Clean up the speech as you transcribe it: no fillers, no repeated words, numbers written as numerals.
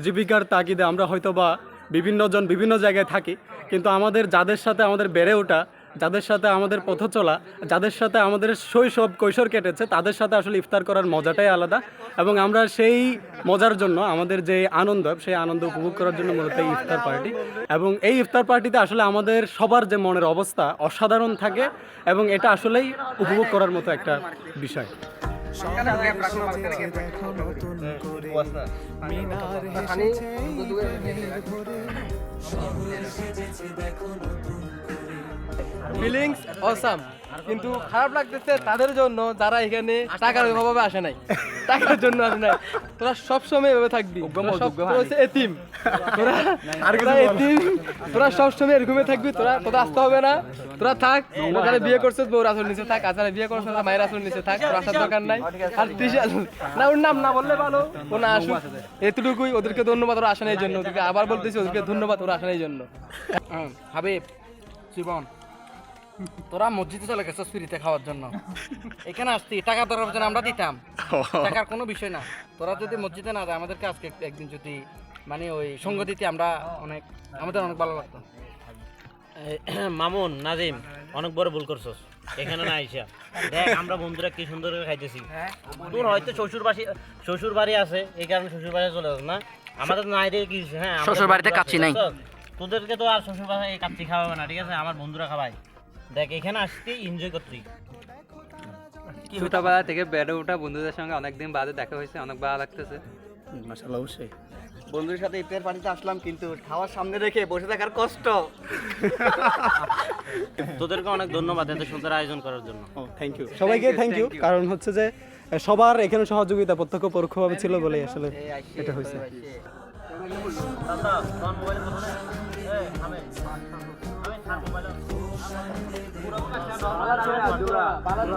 জীবিকার তাগিদে আমরা হয়তো বা বিভিন্নজন বিভিন্ন জায়গায় থাকি, কিন্তু আমাদের যাদের সাথে আমাদের বেড়ে ওঠা, যাদের সাথে আমাদের পথ চলা, যাদের সাথে আমাদের শৈশব কৈশোর কেটেছে, তাদের সাথে আসলে ইফতার করার মজাটাই আলাদা। এবং আমরা সেই মজার জন্য, আমাদের যে আনন্দ, সেই আনন্দ উপভোগ করার জন্য মূলত এই ইফতার পার্টি। এবং এই ইফতার পার্টিতে আসলে আমাদের সবার যে মনের অবস্থা অসাধারণ থাকে, এবং এটা আসলেই উপভোগ করার মতো একটা বিষয়। ফিলিংস অসাম, কিন্তু খারাপ লাগতেছে তাদের জন্য যারা এখানে টাকার অভাবে আসে নাই, টাকার জন্য আসে নাই। তোরা সবসময় এভাবে থাকবি, তোরা হচ্ছে এতিম, তোরা সবসময় এরকমই থাকবি। তোরা আসতে হবে না, তোরা থাক। যারা বিয়ে করছিস বউর আসল নিচে থাক, আর যারা বিয়ে করছিস মায়ের আসল নিচে থাক, তোর আসার দরকার নাই। আর না, ওর নাম না বললে ভালো, ও না আসুক, এতটুকুই। ওদেরকে ধন্যবাদ ওরা আসে নাই জন্য, ওদেরকে আবার বলতেছি ওদেরকে ধন্যবাদ ওরা আসে নাই জন্য। হাবিব, জীবন, তোরা মসজিদে চলে গেছিস ফ্রিতে খাওয়ার জন্য, এখানে আসতি টাকা দেওয়ার জন্য আমরা দিতাম, টাকার কোনো বিষয় না। তোরা যদি মসজিদে না যায়, আমাদেরকে আজকে একদিন যদি মানে ওই সঙ্গ দিতে, আমাদের অনেক ভালো লাগতো। মামুন, নাজিম, অনেক বড় ভুল করছস এখানে না আইসা। দেখ আমরা বন্ধুরা কি সুন্দর করে খাইতেছি। তোর হয়তো শ্বশুর বাড়ি আছে, এই কারণে শ্বশুর বাড়ি চলে যাস না। আমাদের নাই রে কি, হ্যাঁ শ্বশুর বাড়িতে কাচ্চি নাই, তোদেরকে তো আর শ্বশুর বাড়ি কাচ্চি খাওয়াবে না, ঠিক আছে? আমার বন্ধুরা খাওয়াই। দেখ এখানে আসতে এনজয় করতে। ছোটবেলা থেকে বেড়ে ওঠা বন্ধুদের সঙ্গে অনেকদিন বাদে দেখা হয়েছে, অনেক ভালো লাগতেছে। মাশাআল্লাহ, অবশ্যই। বন্ধুদের সাথে ইফতার পার্টিতে আসলাম, কিন্তু খাওয়ার সামনে রেখে বসে থাকার কষ্ট। তোদেরকে অনেক ধন্যবাদ এত সুন্দর আয়োজন করার জন্য। থ্যাংক ইউ, সবাইকে থ্যাংক ইউ। কারণ হচ্ছে যে সবার এখানে সহযোগিতা প্রত্যক্ষ পরোক্ষভাবে ছিল বলেই আসলে এটা হয়েছে। ভালো